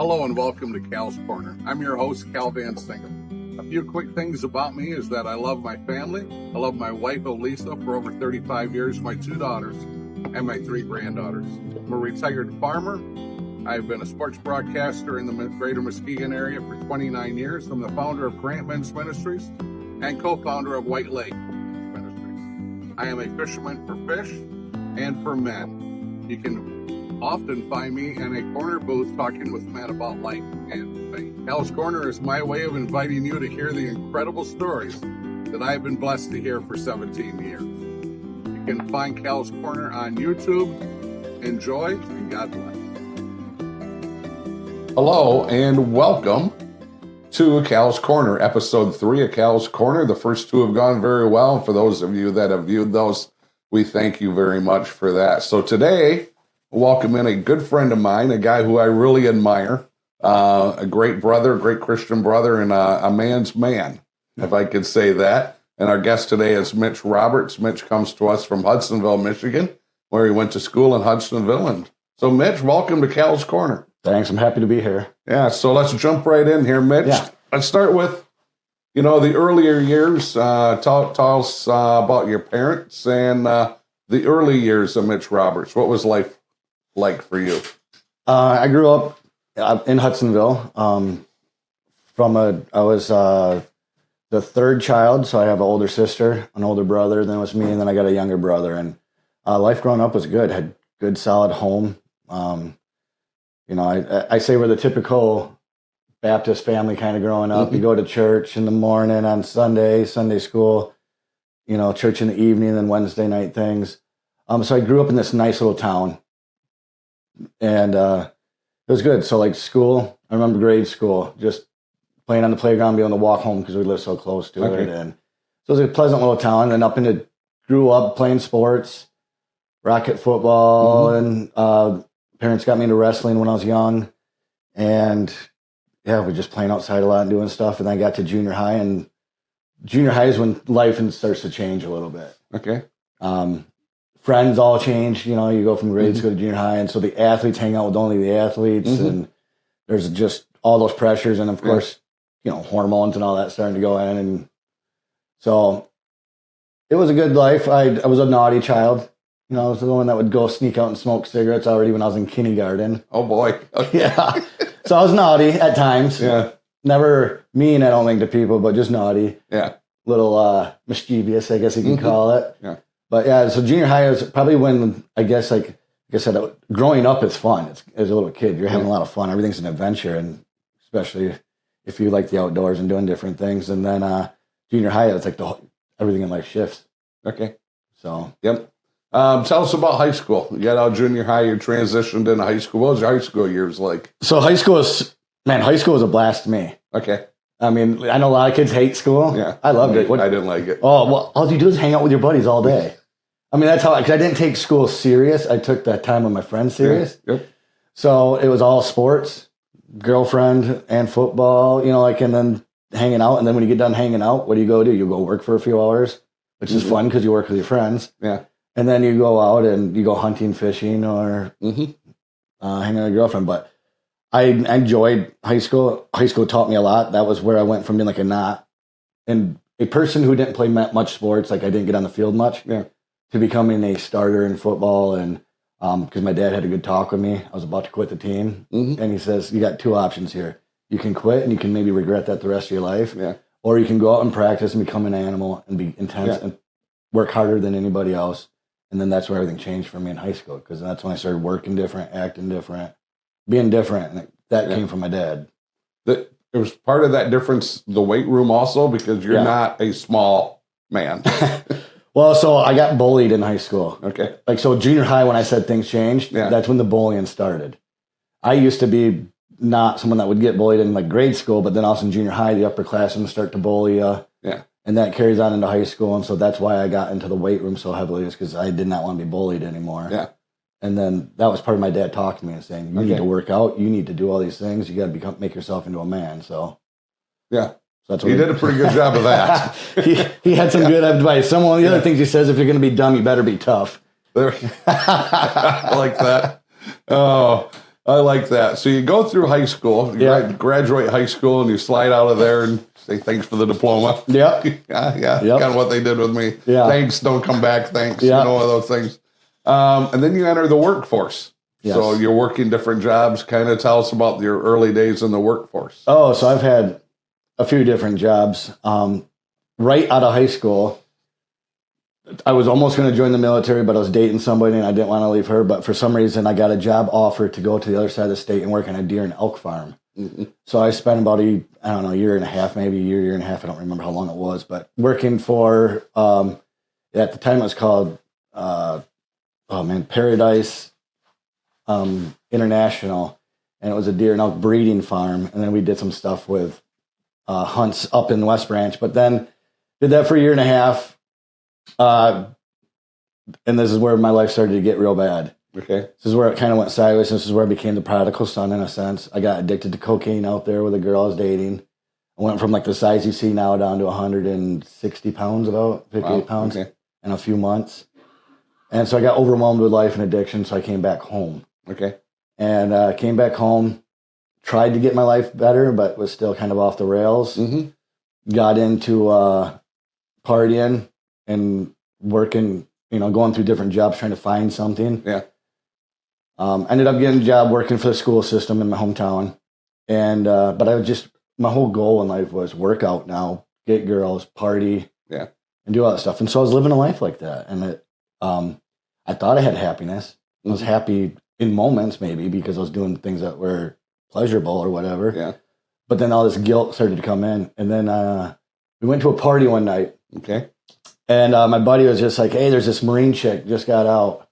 Hello and welcome to Cal's Corner. I'm your host, Cal Van Singel. A few quick things about me is that I love my family. I love my wife, Elisa, for over 35 years, my 2 daughters, and my 3 granddaughters. I'm a retired farmer. I've been a sports broadcaster in the greater Muskegon area for 29 years. I'm the founder of Grant Men's Ministries and co-founder of White Lake Ministries. I am a fisherman for fish and for men. You can often find me in a corner booth talking with men about life and faith. Cal's Corner is my way of inviting you to hear the incredible stories that I've been blessed to hear for 17 years. You can find Cal's Corner on YouTube. Enjoy, and God bless. Hello, and welcome to Cal's Corner, episode 3 of Cal's Corner. The first 2 have gone very well. For those of you that have viewed those, we thank you very much for that. So today, welcome in a good friend of mine, a guy who I really admire, a great brother, a great Christian brother, and a man's man, if I could say that. And our guest today is Mitch Roberts. Mitch comes to us from Hudsonville, Michigan, where he went to school in Hudsonville. And so, Mitch, welcome to Cal's Corner. Thanks. I'm happy to be here. Yeah, so let's jump right in here, Mitch. Yeah. Let's start with, the earlier years. Tell us about your parents and the early years of Mitch Roberts. What was life like for you? I grew up in Hudsonville. I was the third child, so I have an older sister, an older brother, then it was me, and then I got a younger brother. And life growing up was good. Had good, solid home. I say we're the typical Baptist family kind of growing up. Mm-hmm. You go to church in the morning on Sunday school, church in the evening, then Wednesday night things. So I grew up in this nice little town. And it was good. So like school, I remember grade school, just playing on the playground, being able to walk home because we lived so close to it. And so it was a pleasant little town. And grew up playing sports, racket football, mm-hmm. and parents got me into wrestling when I was young. And yeah, we're just playing outside a lot and doing stuff. And then I got to junior high, and junior high is when life starts to change a little bit. Okay. Friends all change, you go from grade school to junior high, and so the athletes hang out with only the athletes, and there's just all those pressures, and of course, hormones and all that starting to go in, and so it was a good life. I was a naughty child, I was the one that would go sneak out and smoke cigarettes already when I was in kindergarten. Oh boy. Okay. Yeah. So I was naughty at times. Yeah. Never mean, I don't think, to people, but just naughty. Yeah. Little mischievous, I guess you can call it. Yeah. But yeah, so junior high is probably when, I guess, like I said, growing up is fun. As a little kid, you're having a lot of fun. Everything's an adventure, and especially if you like the outdoors and doing different things. And then junior high, it's like everything in life shifts. Okay. So. Yep. Tell us about high school. You got out of junior high, you transitioned into high school. What was your high school years like? So high school was a blast to me. Okay. I mean, I know a lot of kids hate school. Yeah. I loved it. I didn't like it. Oh, well, all you do is hang out with your buddies all day. I mean, that's how, because I didn't take school serious. I took that time with my friends serious. Yeah. Yep. So it was all sports, girlfriend, and football, and then hanging out. And then when you get done hanging out, what do? You go work for a few hours, which is fun because you work with your friends. Yeah. And then you go out and you go hunting, fishing, or hanging out with your girlfriend. But I enjoyed high school. High school taught me a lot. That was where I went from being like a person who didn't play much sports, like I didn't get on the field much, to becoming a starter in football. And because my dad had a good talk with me, I was about to quit the team, and he says, "You got 2 options here. You can quit, and you can maybe regret that the rest of your life, or you can go out and practice and become an animal and be intense and work harder than anybody else." And then that's where everything changed for me in high school, because that's when I started working different, acting different, being different. And that came from my dad. It was part of that difference, the weight room also, because you're not a small man. Well, so I got bullied in high school. Okay. Like, so junior high, when I said things changed, that's when the bullying started. I used to be not someone that would get bullied in like grade school, but then also in junior high, the upperclassmen start to bully you. Yeah. And that carries on into high school. And so that's why I got into the weight room so heavily, is because I did not want to be bullied anymore. Yeah. And then that was part of my dad talking to me and saying, you need to work out. You need to do all these things. You got to make yourself into a man. So, yeah. So that's what he did a pretty good job of that. he had some good advice. Some of the other things he says, if you're going to be dumb, you better be tough. I like that. Oh, I like that. So you go through high school, you graduate high school, and you slide out of there and say thanks for the diploma. Yeah. yeah. Kind of what they did with me. Yeah. Thanks, don't come back, thanks. Yeah. You know, those things. And then you enter the workforce. Yes. So you're working different jobs. Kind of tell us about your early days in the workforce. Oh, so I've had a few different jobs. Right out of high school, I was almost going to join the military, but I was dating somebody and I didn't want to leave her. But for some reason, I got a job offer to go to the other side of the state and work on a deer and elk farm. Mm-hmm. So I spent about a year and a half, maybe a year and a half. I don't remember how long it was, but working for, at the time it was called, Paradise International. And it was a deer and elk breeding farm. And then we did some stuff with hunts up in West Branch, but then did that for a year and a half. And this is where my life started to get real bad. Okay. This is where it kind of went sideways. This is where I became the prodigal son in a sense. I got addicted to cocaine out there with a girl I was dating. I went from like the size you see now down to 160 pounds, about 58 pounds in a few months. And so I got overwhelmed with life and addiction. So I came back home. Okay. And came back home, tried to get my life better, but was still kind of off the rails. Mm-hmm. Got into partying and working, going through different jobs, trying to find something. Yeah. Ended up getting a job working for the school system in my hometown. And, but my whole goal in life was work out now, get girls, party, and do all that stuff. And so I was living a life like that. And I thought I had happiness. I was happy in moments maybe because I was doing things that were pleasurable or whatever. Yeah. But then all this guilt started to come in. And then we went to a party one night. Okay. And my buddy was just like, hey, there's this Marine chick just got out.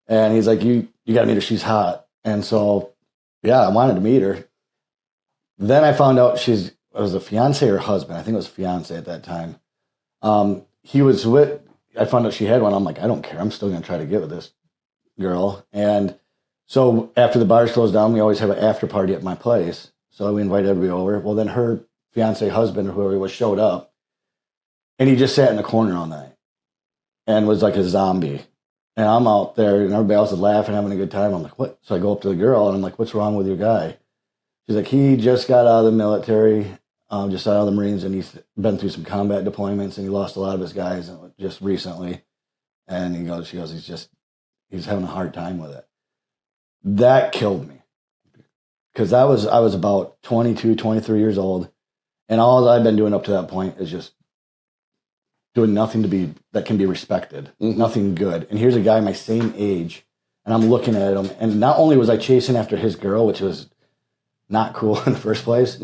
And he's like, you got to meet her. She's hot. And so, I wanted to meet her. Then I found out it was a fiance or husband. I think it was fiance at that time. I found out she had one. I'm like, I don't care. I'm still going to try to get with this girl. And so after the bars closed down, we always have an after party at my place. So we invited everybody over. Well, then her fiance husband, or whoever he was, showed up. And he just sat in the corner all night and was like a zombie. And I'm out there and everybody else is laughing, having a good time. I'm like, what? So I go up to the girl and I'm like, what's wrong with your guy? She's like, he just got out of the military, just out of the Marines, and he's been through some combat deployments and he lost a lot of his guys just recently. And she goes, he's having a hard time with it. That killed me. Because I was about 22, 23 years old. And all I've been doing up to that point is just doing nothing that can be respected, nothing good. And here's a guy my same age, and I'm looking at him, and not only was I chasing after his girl, which was not cool in the first place,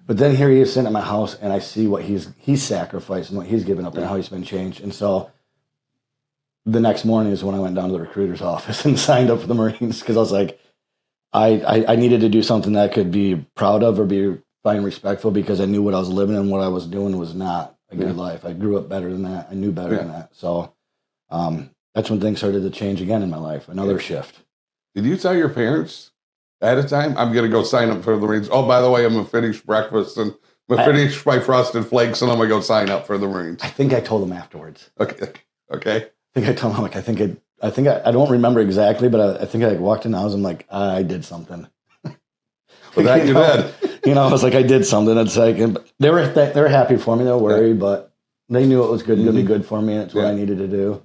but then here he is sitting at my house, and I see what he's sacrificed and what he's given up and how he's been changed. And so the next morning is when I went down to the recruiter's office and signed up for the Marines, because I was like, I needed to do something that I could be proud of or be fine and respectful, because I knew what I was living and what I was doing was not a good life. I grew up better than that. I knew better than that. So that's when things started to change again in my life. Another shift. Did you tell your parents at a time, I'm going to go sign up for the Marines? Oh, by the way, I'm going to finish breakfast and I'm going to finish my Frosted Flakes and I'm going to go sign up for the Marines. I think I told them afterwards. Okay. I think I told them, like, I don't remember exactly, but I think I walked in the house. I'm like, I did something. Well, that you did. I was like, I did something. It's like, they were happy for me. They were worried, but they knew it was going to be good for me. And it's what I needed to do.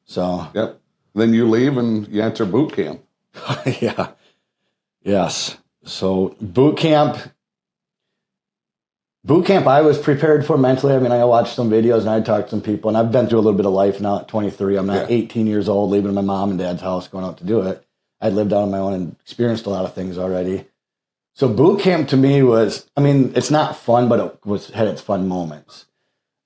So. Yep. Then you leave and you enter boot camp. Yeah. Yes. So boot camp, I was prepared for mentally. I mean, I watched some videos and I talked to some people, and I've been through a little bit of life now at 23. I'm not 18 years old, leaving my mom and dad's house, going out to do it. I'd lived out on my own and experienced a lot of things already. So boot camp to me was, it's not fun, but it had its fun moments.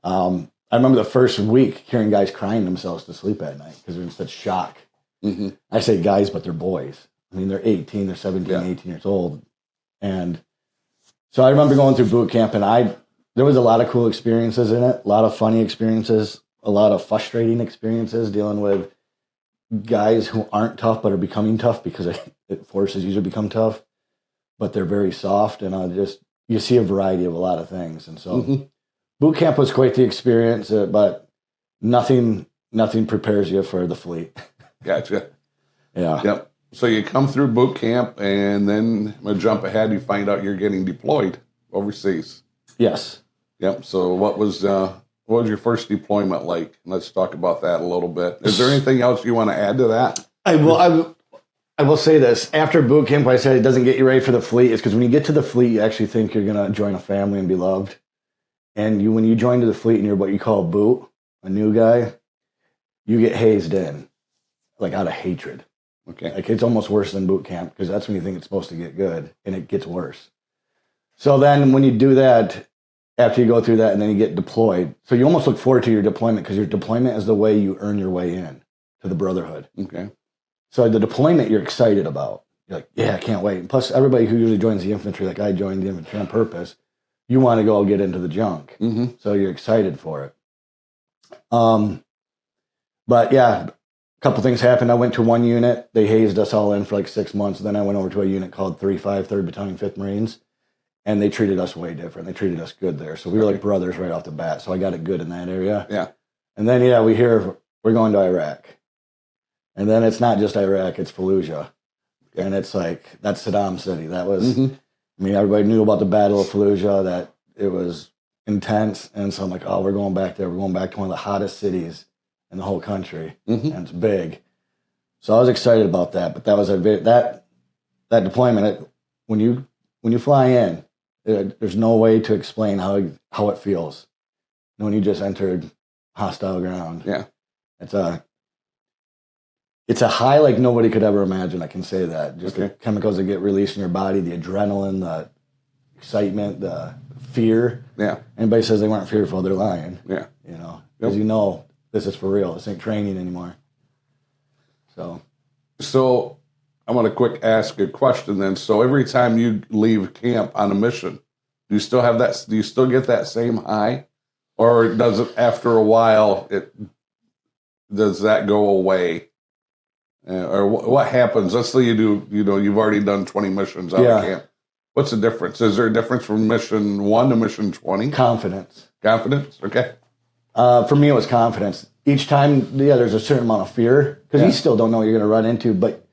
I remember the first week hearing guys crying themselves to sleep at night because they're in such shock. Mm-hmm. I say guys, but they're boys. They're 18, they're 17, 18 years old. And so I remember going through boot camp, and there was a lot of cool experiences in it, a lot of funny experiences, a lot of frustrating experiences dealing with guys who aren't tough but are becoming tough because it forces you to become tough. But they're very soft, and you see a variety of a lot of things. And so boot camp was quite the experience, but nothing prepares you for the fleet. Gotcha. Yeah. Yep. So you come through boot camp, and then a jump ahead, you find out you're getting deployed overseas. Yes. Yep. So what was your first deployment like? Let's talk about that a little bit. Is there anything else you want to add to that? I will say this. After boot camp, I said it doesn't get you ready for the fleet. It's because when you get to the fleet, you actually think you're going to join a family and be loved. And when you join to the fleet and you're what you call a boot, a new guy, you get hazed in, like out of hatred. Okay. Like it's almost worse than boot camp because that's when you think it's supposed to get good, and it gets worse. So then when you do that, after you go through that and then you get deployed, so you almost look forward to your deployment because your deployment is the way you earn your way in to the brotherhood. Okay. So the deployment you're excited about. You're like, yeah, I can't wait. And plus, everybody who usually joins the infantry, like I joined the infantry on purpose, you want to go get into the junk. Mm-hmm. So you're excited for it. But yeah, a couple things happened. I went to one unit. They hazed us all in for like 6 months. Then I went over to a unit called 3-5, 3rd Battalion, 5th Marines. And they treated us way different. They treated us good there. So we were like brothers right off the bat. So I got it good in that area. Yeah. And then, yeah, we hear we're going to Iraq. And then it's not just Iraq, it's Fallujah. And it's like, that's Saddam City. That was, I mean, everybody knew about the Battle of Fallujah, that it was intense. And so I'm like, oh, we're going back there. We're going back to one of the hottest cities in the whole country. And it's big. So I was excited about that. But that was that deployment, when you fly in, there's no way to explain how it feels when you just entered hostile ground. Yeah. It's a high like nobody could ever imagine. I can say that. Just the chemicals that get released in your body, the adrenaline, the excitement, the fear. Yeah. Anybody says they weren't fearful, they're lying. Yeah. You know, because you know this is for real. This ain't training anymore. So I'm going to ask a question then. So every time you leave camp on a mission, do you still have that? Do you still get that same high, or does it after a while? Does that go away, or what happens? Let's say you do. You know, you've already done 20 missions out of camp. What's the difference? Is there a difference from mission 1 to mission 20? Confidence. Confidence. Okay. For me, it was confidence. Each time, there's a certain amount of fear because you still don't know what you're going to run into, but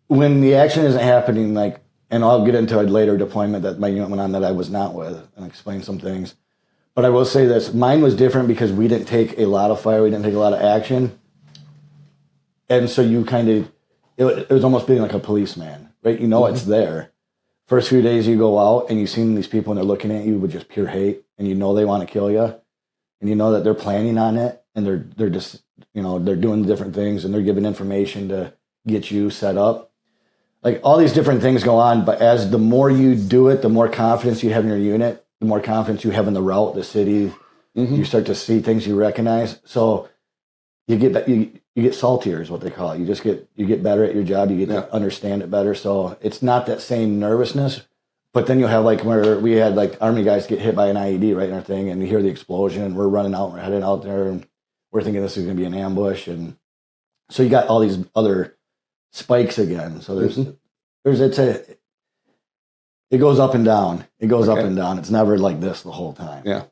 when the action isn't happening, like, and I'll get into a later deployment that my unit went on that I was not with and explain some things. But I will say this, mine was different because we didn't take a lot of fire, we didn't take a lot of action. And so you kind of, it was almost being like a policeman, right? You know it's there. First few days you go out and you see these people and they're looking at you with just pure hate and you know they want to kill you. And you know that they're planning on it and they're just, they're doing different things and they're giving information to get you set up. Like all these different things go on, but as the more you do it, the more confidence you have in your unit, the more confidence you have in the route, the city. You start to see things you recognize. So you get saltier is what they call it. You get better at your job. You get to understand it better. So it's not that same nervousness, but then you'll have like where we had like Army guys get hit by an IED right in our thing, and you hear the explosion, and we're running out, and we're heading out there, and we're thinking this is going to be an ambush, and so you got all these other spikes again. So it goes up and down. It goes up and down. It's never like this the whole time. Yeah.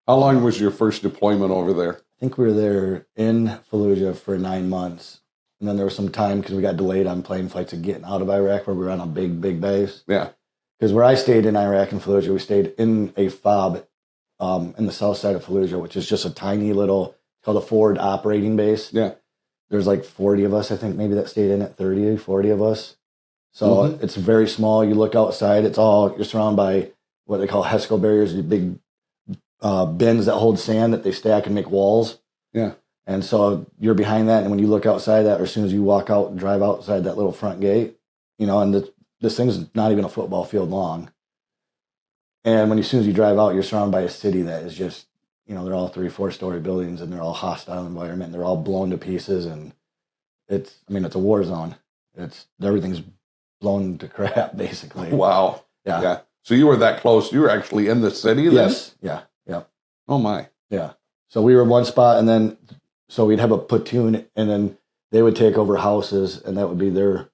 How long was your first deployment over there? I think we were there in Fallujah for 9 months. And then there was some time because we got delayed on plane flights of getting out of Iraq where we were on a big, big base. Yeah. Because where I stayed in Iraq and Fallujah, we stayed in a FOB in the south side of Fallujah, which is just a tiny little, called a forward operating base. Yeah. There's like 40 of us, I think, maybe that stayed in at 30, 40 of us. So it's very small. You look outside, you're surrounded by what they call HESCO barriers, the big bins that hold sand that they stack and make walls. Yeah. And so you're behind that, and when you look outside that, or as soon as you walk out and drive outside that little front gate, and this thing's not even a football field long. And as soon as you drive out, you're surrounded by a city that is just, they're all 3-4 story buildings, and they're all hostile environment, and they're all blown to pieces, and it's a war zone. Everything's blown to crap, basically. Wow. Yeah. So you were that close. You were actually in the city then? Yes. Yeah. Yeah. Oh, my. Yeah. So we were in one spot, and then, so we'd have a platoon, and then they would take over houses, and that would be their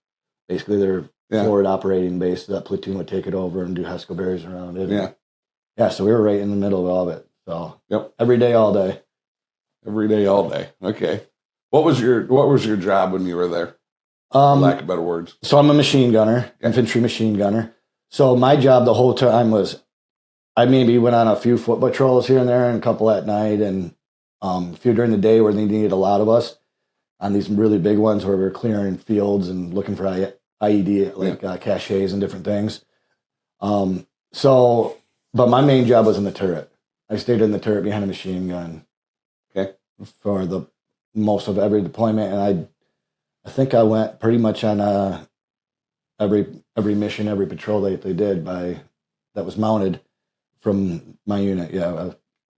forward operating base. That platoon would take it over and do HESCO barriers around it. Yeah. Yeah, so we were right in the middle of all of it. So every day, all day. Every day, all day. Okay. What was your job when you were there? for lack of better words. So I'm a machine gunner, infantry machine gunner. So my job the whole time was, I maybe went on a few foot patrols here and there and a couple at night and a few during the day where they needed a lot of us on these really big ones where we were clearing fields and looking for IED, like caches and different things. But my main job was in the turret. I stayed in the turret behind a machine gun for the most of every deployment. And I think I went pretty much on every mission, every patrol that they did that was mounted from my unit. Yeah,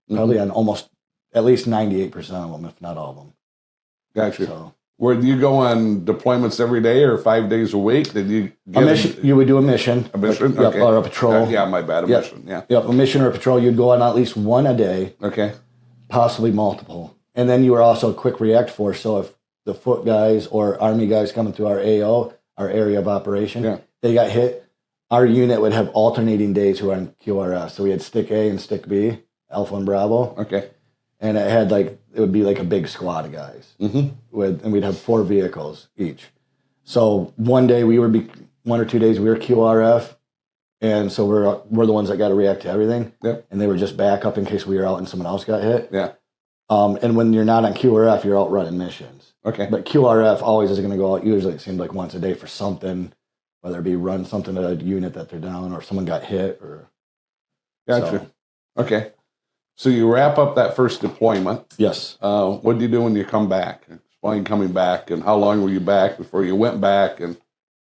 probably on almost at least 98% of them, if not all of them. Gotcha. So, where do you go on deployments every day or 5 days a week? Did you get a mission? You would do a mission. A mission? Like, Okay. or a patrol. Yeah, my bad. A mission. Yeah. Yep, a mission or a patrol. You'd go on at least one a day. Okay. Possibly multiple. And then you were also a quick react force. So if the foot guys or Army guys coming through our AO, our area of operation, they got hit, our unit would have alternating days who were on QRS. So we had stick A and stick B, Alpha and Bravo. Okay. And it would be like a big squad of guys. Mm-hmm. And we'd have 4 vehicles each. So one day 1 or 2 days we were QRF. And so we're the ones that got to react to everything. Yep. And they were just back up in case we were out and someone else got hit. Yeah. And when you're not on QRF, you're out running missions. Okay. But QRF always is going to go out, usually it seemed like once a day for something, whether it be run something to a unit that they're down or someone got hit or. Gotcha. Okay. So you wrap up that first deployment. Yes. What do you do when you come back? Explain coming back and how long were you back before you went back? And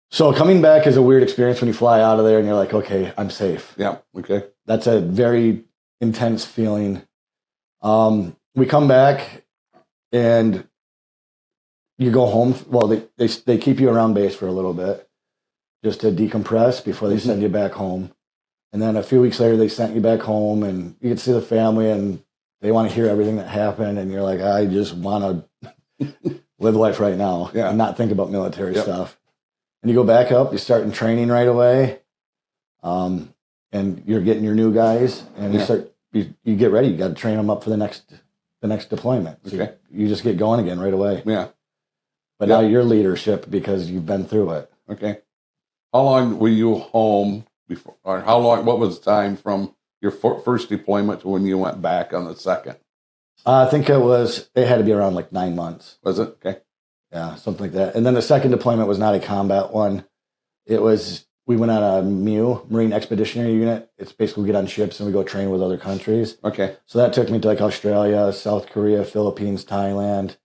so coming back is a weird experience when you fly out of there and you're like, okay, I'm safe. Yeah. Okay. That's a very intense feeling. We come back and you go home. Well, they keep you around base for a little bit just to decompress before they send you back home. And then a few weeks later, they sent you back home and you get to see the family and they want to hear everything that happened. And you're like, I just want to live life right now and not think about military stuff. And you go back up, you start in training right away. And you're getting your new guys and you get ready. You got to train them up for the next deployment. So you just get going again right away. Yeah. But now you're leadership because you've been through it. Okay. How long were you home before, or how long, what was the time from your first deployment to when you went back on the second? I think it had to be around like 9 months. Was it? Okay. Yeah, something like that. And then the second deployment was not a combat one. We went on a MU, Marine Expeditionary Unit. It's basically we get on ships and we go train with other countries. Okay. So that took me to like Australia, South Korea, Philippines, Thailand.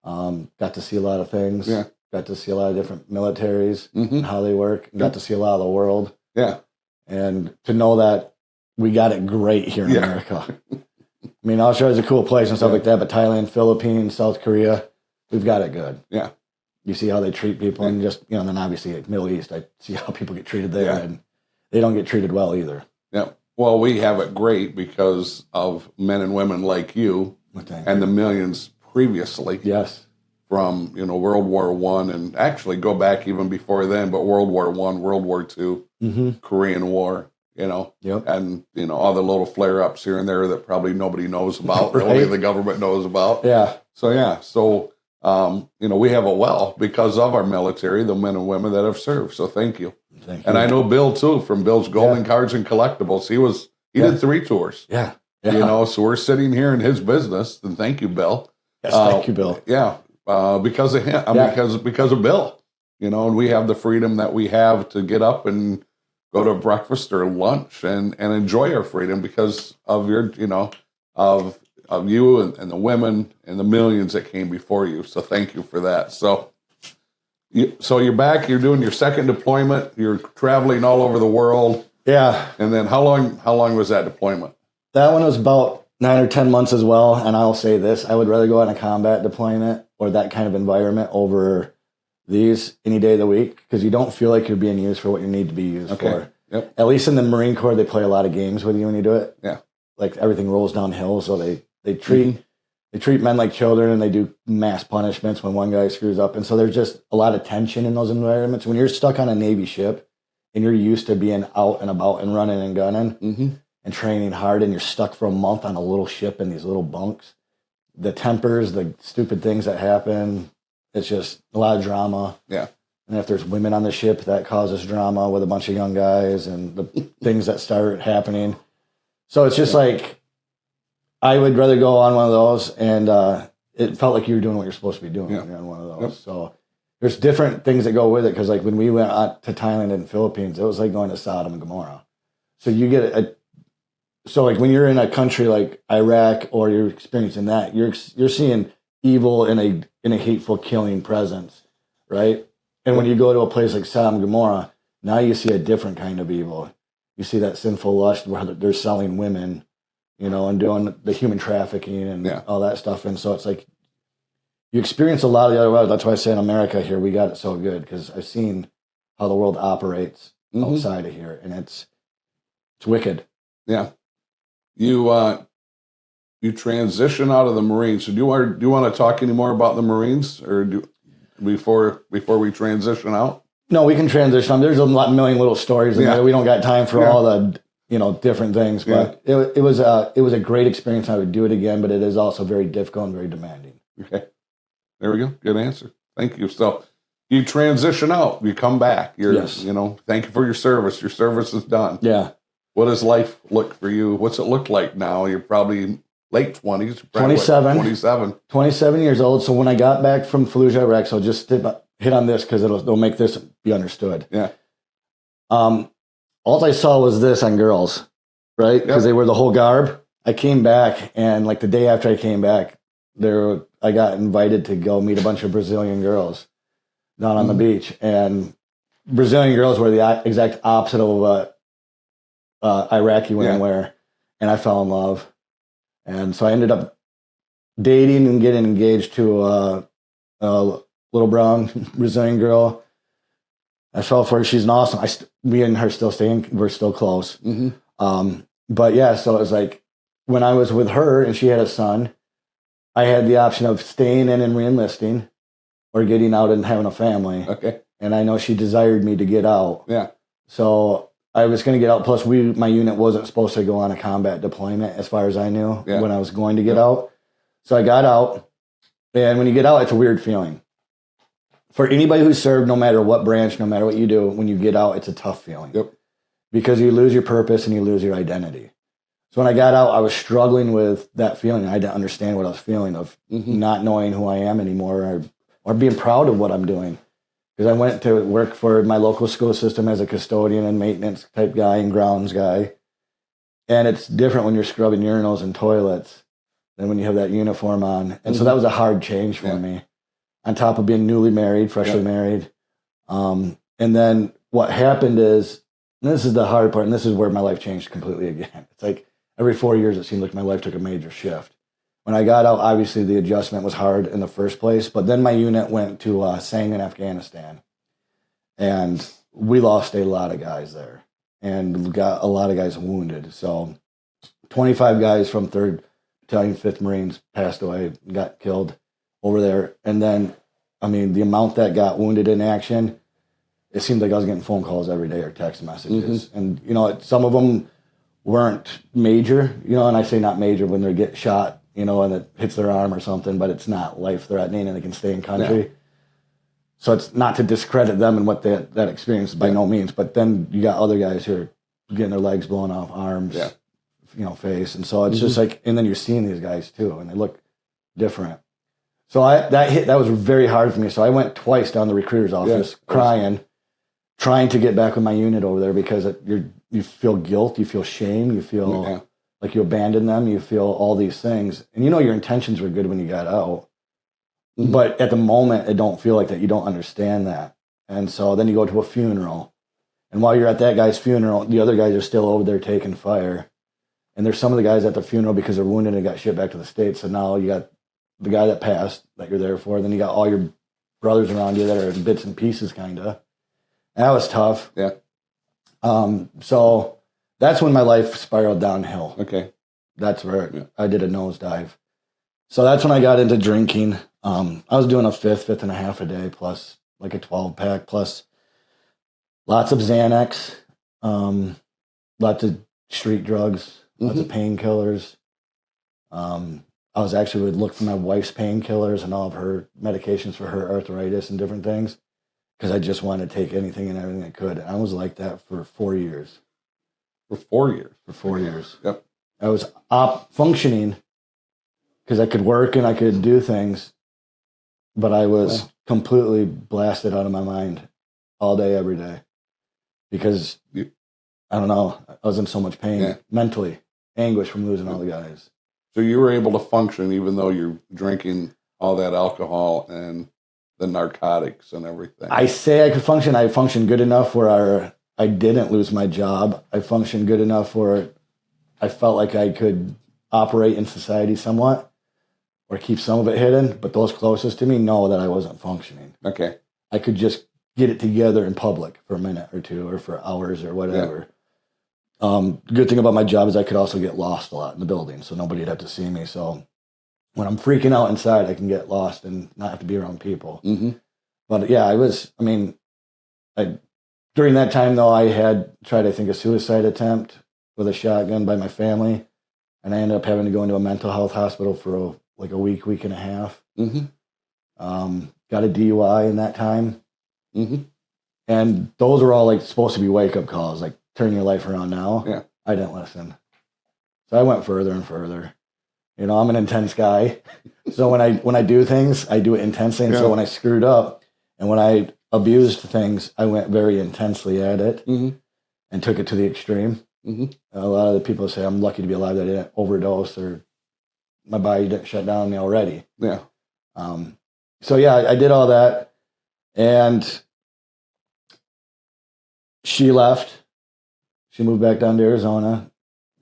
Got to see a lot of things. Yeah. Got to see a lot of different militaries and how they work. Got to see a lot of the world. Yeah. And to know that we got it great here in America. I mean, Australia's a cool place and stuff like that, but Thailand, Philippines, South Korea, we've got it good. Yeah. You see how they treat people and just, and then obviously Middle East, I see how people get treated there and they don't get treated well either. Yeah. Well, we have it great because of men and women like you and the millions previously. Yes. From, World War I and actually go back even before then, but World War I, World War II, Korean War, and, all the little flare-ups here and there that probably nobody knows about, only the government knows about. Yeah. So, we have a well because of our military, the men and women that have served. So thank you. And I know Bill too, from Bill's Golden Cards and Collectibles. He did 3 tours. Yeah. So we're sitting here in his business, and thank you, Bill. Yes, thank you, Bill. Yeah. Because of him, because of Bill, and we have the freedom that we have to get up and go to breakfast or lunch and enjoy our freedom because of your, of you and the women and the millions that came before you. So thank you for that. So you're back, you're doing your second deployment, you're traveling all over the world. Yeah. And then how long was that deployment? That one was about 9 or 10 months as well. And I'll say this, I would rather go on a combat deployment or that kind of environment over these any day of the week because you don't feel like you're being used for what you need to be used for. Yep. At least in the Marine Corps, they play a lot of games with you when you do it. Yeah. Like everything rolls downhill. So they treat men like children and they do mass punishments when one guy screws up. And so there's just a lot of tension in those environments. When you're stuck on a Navy ship and you're used to being out and about and running and gunning and training hard and you're stuck for a month on a little ship in these little bunks, the tempers, the stupid things that happen, it's just a lot of drama. Yeah. And if there's women on the ship, that causes drama with a bunch of young guys and the things that start happening. So it's just like, I would rather go on one of those, and it felt like you were doing what you're supposed to be doing when you're on one of those. So there's different things that go with it, because like when we went out to Thailand and Philippines, it was like going to Sodom and Gomorrah. So you get so like when you're in a country like Iraq, or you're experiencing that, you're seeing evil in a hateful killing presence, right? And when you go to a place like Sodom and Gomorrah, now you see a different kind of evil. You see that sinful lust where they're selling women, and doing the human trafficking and all that stuff. And so it's like you experience a lot of the other world. That's why I say in America here, we got it so good, because I've seen how the world operates outside of here, and it's wicked. Yeah. You transition out of the Marines. So do you want to talk any more about the Marines, or before we transition out? No, we can transition. There's a million little stories in there. We don't got time for all the different things, but it was a great experience. I would do it again, but it is also very difficult and very demanding. Okay, there we go. Good answer. Thank you. So you transition out, you come back. Thank you for your service. Your service is done. Yeah. What does life look for you? What's it look like now? You're probably late 20s. 27. 27 years old. So when I got back from Fallujah, Iraq, so just hit on this because it'll make this be understood. Yeah. All I saw was this on girls, right? Because they were the whole garb. I came back, and like the day after I came back, I got invited to go meet a bunch of Brazilian girls down on the beach. And Brazilian girls were the exact opposite of what Iraqi women were. And I fell in love. And so I ended up dating and getting engaged to a little brown Brazilian girl. I fell for her. She's an awesome. Me and her still staying. We're still close. But yeah, so it was like when I was with her and she had a son, I had the option of staying in and reenlisting, or getting out and having a family. Okay. And I know she desired me to get out. Yeah. So I was going to get out. Plus, my unit wasn't supposed to go on a combat deployment, as far as I knew, when I was going to get out. So I got out, and when you get out, it's a weird feeling. For anybody who served, no matter what branch, no matter what you do, when you get out, it's a tough feeling. Yep. Because you lose your purpose and you lose your identity. So when I got out, I was struggling with that feeling. I didn't understand what I was feeling of not knowing who I am anymore, or being proud of what I'm doing. Because I went to work for my local school system as a custodian and maintenance type guy and grounds guy. And it's different when you're scrubbing urinals and toilets than when you have that uniform on. And so that was a hard change for me. On top of being newly married, freshly married. And then what happened is, and this is the hard part, and this is where my life changed completely again. It's like every 4 years, it seemed like my life took a major shift. When I got out, obviously the adjustment was hard in the first place, but then my unit went to Sang in Afghanistan. And we lost a lot of guys there, and we got a lot of guys wounded. So 25 guys from 3rd Battalion, 5th Marines passed away, got killed over there. And then, I mean, the amount that got wounded in action, it seemed like I was getting phone calls every day or text messages. And, some of them weren't major, and I say not major when they get shot, and it hits their arm or something, but it's not life-threatening and they can stay in country. Yeah. So it's not to discredit them and what that experience by no means. But then you got other guys who are getting their legs blown off, arms, face. And so it's just like, and then you're seeing these guys too, and they look different. So that was very hard for me. So I went twice down the recruiter's office crying, trying to get back with my unit over there, because you feel guilt, you feel shame, you feel like you abandoned them, you feel all these things. And your intentions were good when you got out. But at the moment, it don't feel like that. You don't understand that. And so then you go to a funeral. And while you're at that guy's funeral, the other guys are still over there taking fire. And there's some of the guys at the funeral because they're wounded and got shipped back to the States. So now you got the guy that passed that you're there for. Then you got all your brothers around you that are in bits and pieces, kind of. And that was tough. Yeah. So that's when my life spiraled downhill. Okay. That's where I did a nosedive. So that's when I got into drinking. I was doing a fifth and a half a day, plus like a 12-pack, plus lots of Xanax, lots of street drugs, lots of painkillers. I was actually would look for my wife's painkillers and all of her medications for her arthritis and different things, because I just wanted to take anything and everything I could. And I was like that for 4 years. For 4 years. For 4 years. Yep. I was functioning because I could work and I could do things, but I was completely blasted out of my mind all day, every day, because I don't know, I was in so much pain mentally, anguish from losing all the guys. So you were able to function even though you're drinking all that alcohol and the narcotics and everything. I say I could function. I functioned good enough where I didn't lose my job. I functioned good enough where I felt like I could operate in society somewhat or keep some of it hidden. But those closest to me know that I wasn't functioning. Okay. I could just get it together in public for a minute or two or for hours or whatever. Good thing about my job is I could also get lost a lot in the building, so nobody'd have to see me. So when I'm freaking out inside, I can get lost and not have to be around people. Mm-hmm. But yeah, during that time though, I had tried, I think, a suicide attempt with a shotgun by my family, and I ended up having to go into a mental health hospital for a week and a half. Mm-hmm. Got a DUI in that time. Mm-hmm. And those were all like supposed to be wake-up calls, like turn your life around now. Yeah. I didn't listen. So I went further and further. You know, I'm an intense guy. So when I do things, I do it intensely. And so when I screwed up and when I abused things, I went very intensely at it and took it to the extreme. Mm-hmm. A lot of the people say I'm lucky to be alive that I didn't overdose or my body didn't shut down on me already. Yeah. So yeah, I did all that, and she left. She moved back down to Arizona.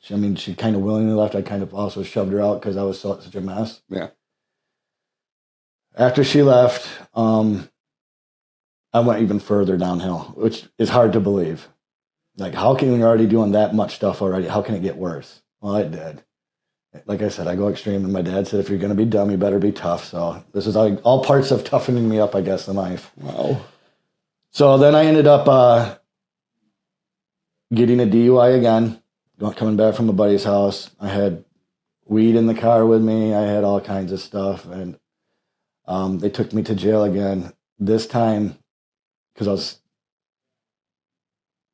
She kind of willingly left. I kind of also shoved her out because I was such a mess. Yeah. After she left, I went even further downhill, which is hard to believe. Like, how can you already doing that much stuff already? How can it get worse? Well, it did. Like I said, I go extreme, and my dad said, if you're going to be dumb, you better be tough. So this is all parts of toughening me up, I guess, in life. Wow. So then I ended up getting a DUI again, coming back from a buddy's house. I had weed in the car with me. I had all kinds of stuff, and they took me to jail again. This time, because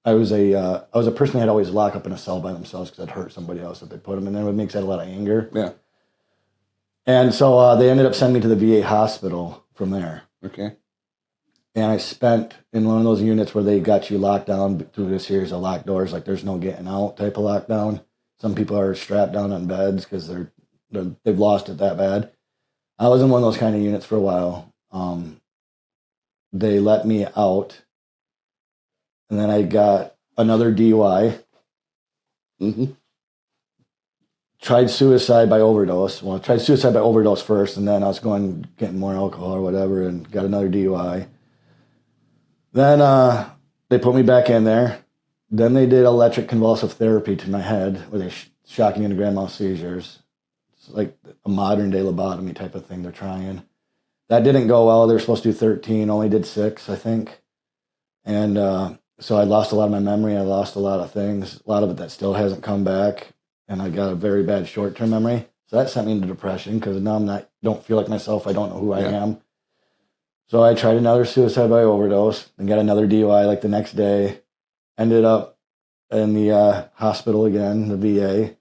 I was a person that had always locked up in a cell by themselves because I'd hurt somebody else that they put them in there. It makes that a lot of anger. Yeah. And so they ended up sending me to the VA hospital from there. Okay. And I spent in one of those units where they got you locked down through a series of locked doors, like there's no getting out type of lockdown. Some people are strapped down on beds because they've lost it that bad. I was in one of those kind of units for a while. They let me out. And then I got another DUI. Mm-hmm. Tried suicide by overdose. Well, I tried suicide by overdose first, and then I was getting more alcohol or whatever, and got another DUI. Then they put me back in there. Then they did electric convulsive therapy to my head, where they shock me into grand mal seizures. It's like a modern day lobotomy type of thing they're trying. That didn't go well. They were supposed to do 13, only did 6, I think. And so I lost a lot of my memory. I lost a lot of things, a lot of it that still hasn't come back. And I got a very bad short-term memory. So that sent me into depression because now don't feel like myself. I don't know who I am. So I tried another suicide by overdose and got another DUI like the next day. Ended up in the hospital again, the VA.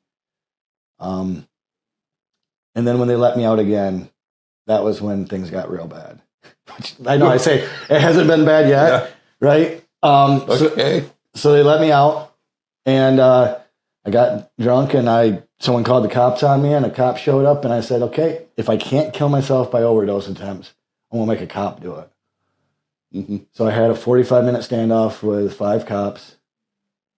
And then when they let me out again, that was when things got real bad. I know I say it hasn't been bad yet, right? Okay. So they let me out, and I got drunk, and someone called the cops on me, and a cop showed up, and I said, okay, if I can't kill myself by overdose attempts, I'm going to make a cop do it. Mm-hmm. So I had a 45-minute standoff with 5 cops.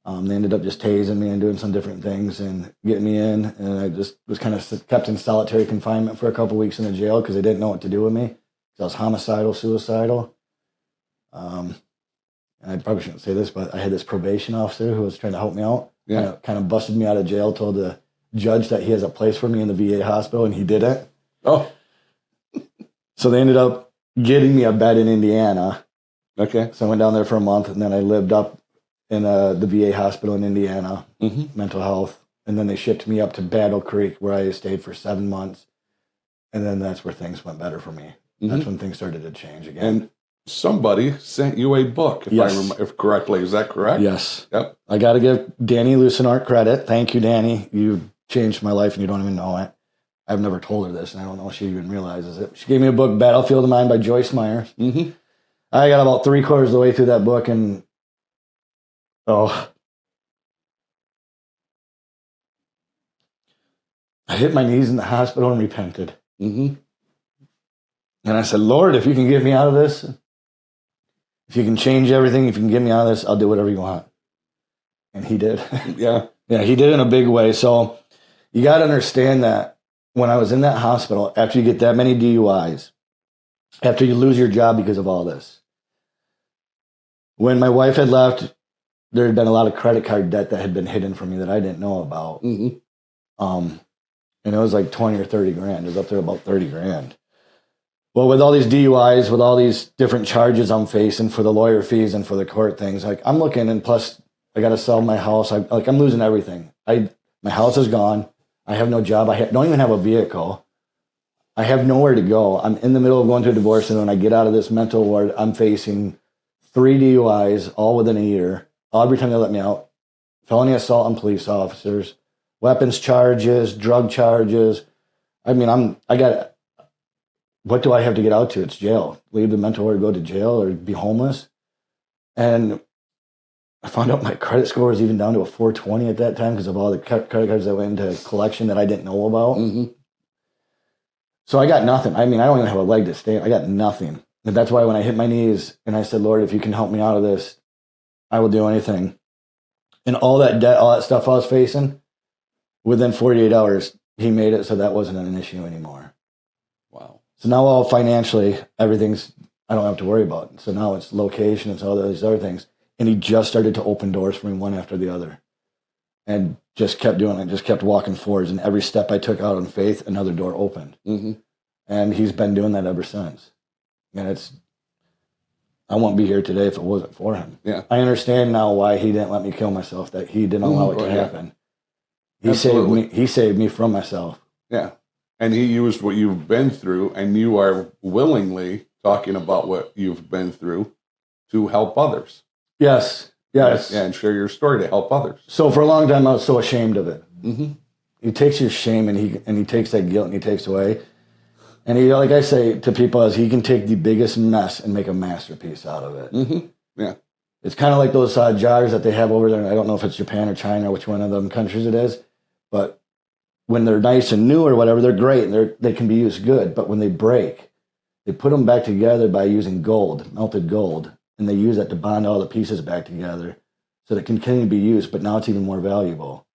They ended up just tasing me and doing some different things and getting me in, and I just was kind of kept in solitary confinement for a couple weeks in the jail because they didn't know what to do with me. I was homicidal, suicidal. And I probably shouldn't say this, but I had this probation officer who was trying to help me out. Yeah. Kind of busted me out of jail, told the judge that he has a place for me in the VA hospital, and he didn't. Oh. So they ended up getting me a bed in Indiana. Okay. So I went down there for a month, and then I lived up in the VA hospital in Indiana, mental health. And then they shipped me up to Battle Creek, where I stayed for 7 months. And then that's where things went better for me. That's when things started to change again. And somebody sent you a book, if I Yes. remember if correctly. Is that correct? Yes. Yep. I got to give Danny Lucinart credit. Thank you, Danny. You changed my life and you don't even know it. I've never told her this, and I don't know if she even realizes it. She gave me a book, Battlefield of Mind by Joyce Myers. Mm-hmm. I got about 3/4 of the way through that book, and I hit my knees in the hospital and repented. Mm-hmm. And I said, Lord, if you can get me out of this, if you can change everything, if you can get me out of this, I'll do whatever you want. And he did. Yeah. Yeah, he did in a big way. So you got to understand that when I was in that hospital, after you get that many DUIs, after you lose your job because of all this, when my wife had left, there had been a lot of credit card debt that had been hidden from me that I didn't know about. Mm-hmm. And it was like 20 or 30 grand. It was up there about 30 grand. Well, with all these DUIs, with all these different charges I'm facing for the lawyer fees and for the court things, like I'm looking, and plus I got to sell my house. I'm losing everything. My house is gone. I have no job. I don't even have a vehicle. I have nowhere to go. I'm in the middle of going through a divorce, and when I get out of this mental ward, I'm facing 3 DUIs all within a year. Every time they let me out, felony assault on police officers, weapons charges, drug charges. I mean, what do I have to get out to? It's jail. Leave the mental ward, go to jail, or be homeless. And I found out my credit score was even down to a 420 at that time because of all the credit cards that went into collection that I didn't know about. Mm-hmm. So I got nothing. I mean, I don't even have a leg to stand. I got nothing. And that's why when I hit my knees and I said, Lord, if you can help me out of this, I will do anything. And all that debt, all that stuff I was facing, within 48 hours, he made it so that wasn't an issue anymore. Wow. So now all financially, everything's, I don't have to worry about it. So now it's location, it's all these other things. And he just started to open doors for me one after the other. And just kept doing it, just kept walking forwards. And every step I took out in faith, another door opened. Mm-hmm. And he's been doing that ever since. And I won't be here today if it wasn't for him. Yeah. I understand now why he didn't let me kill myself, that he didn't allow it to happen. He saved me from myself. Yeah. And he used what you've been through, and you are willingly talking about what you've been through to help others. Yes. Yes. Yeah, and share your story to help others. So for a long time, I was so ashamed of it. Mm-hmm. He takes your shame and he takes that guilt and he takes away. And he, like I say to people, is he can take the biggest mess and make a masterpiece out of it. Mm-hmm. Yeah. It's kind of like those jars that they have over there. I don't know if it's Japan or China, which one of them countries it is. But when they're nice and new or whatever, they're great and they can be used good. But when they break, they put them back together by using gold, melted gold. And they use that to bond all the pieces back together so that it can continue to be used. But now it's even more valuable.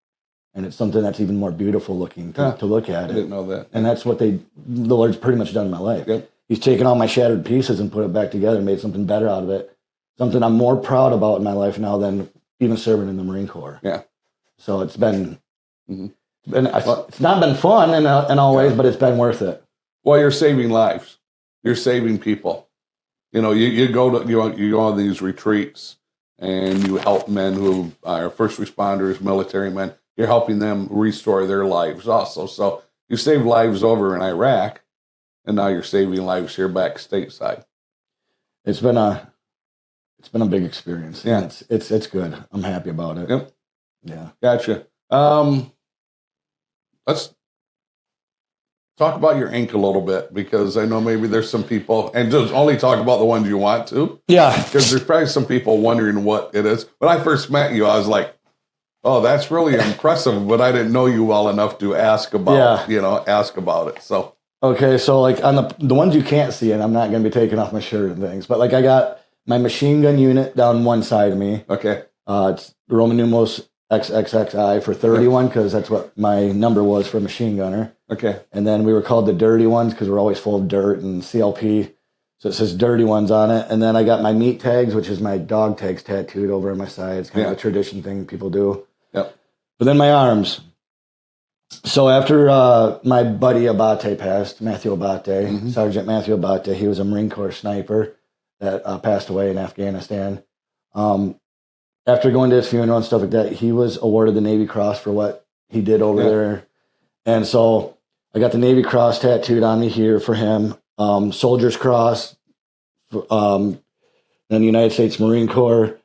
And it's something that's even more beautiful looking to look at. I didn't know that. And that's what the Lord's pretty much done in my life. Yep. He's taken all my shattered pieces and put it back together and made something better out of it. Something I'm more proud about in my life now than even serving in the Marine Corps. Yeah. So it's been, mm-hmm. It's not been fun in all ways, but it's been worth it. Well, you're saving lives. You're saving people. You know, you go on these retreats and you help men who are first responders, military men. You're helping them restore their lives also. So you saved lives over in Iraq, and now you're saving lives here back stateside. It's been a big experience. Yeah, it's good. I'm happy about it. Yep. Yeah. Gotcha. Let's talk about your ink a little bit, because I know maybe there's some people, and just only talk about the ones you want to. Yeah. Because there's probably some people wondering what it is. When I first met you, I was like, oh, that's really impressive, but I didn't know you well enough to ask about, ask about it. So, okay. So like on the ones you can't see, and I'm not going to be taking off my shirt and things, but like I got my machine gun unit down one side of me. Okay. It's Roman numerals XXXI for 31, because that's what my number was for a machine gunner. Okay. And then we were called the dirty ones because we're always full of dirt and CLP. So it says dirty ones on it. And then I got my meat tags, which is my dog tags tattooed over on my side. It's kind of a tradition thing people do. Yep. But then my arms. So after my buddy Abate passed, Matthew Abate, Sergeant Matthew Abate, he was a Marine Corps sniper that passed away in Afghanistan. After going to his funeral and stuff like that, he was awarded the Navy Cross for what he did over there. And so I got the Navy Cross tattooed on me here for him. Soldier's Cross Then the United States Marine Corps,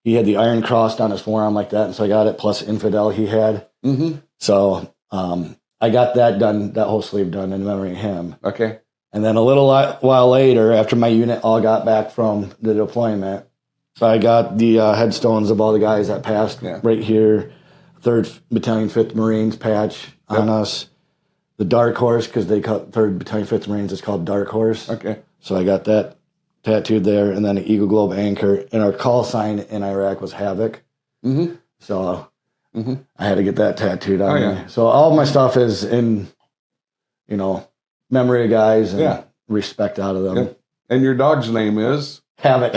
he had the Iron Cross on his forearm like that, and so I got it, plus Infidel he had. Mm-hmm. So I got that done, that whole sleeve done in memory of him. Okay. And then a little while later, after my unit all got back from the deployment, so I got the headstones of all the guys that passed right here. 3rd Battalion, 5th Marines patch on us. The Dark Horse, because they call 3rd Battalion, 5th Marines, it's called Dark Horse. Okay. So I got that tattooed there, and then an Eagle Globe anchor. And our call sign in Iraq was Havoc. Mm-hmm. So I had to get that tattooed on me. Yeah. So all my stuff is in, memory of guys and respect out of them. Yeah. And your dog's name is? Havoc.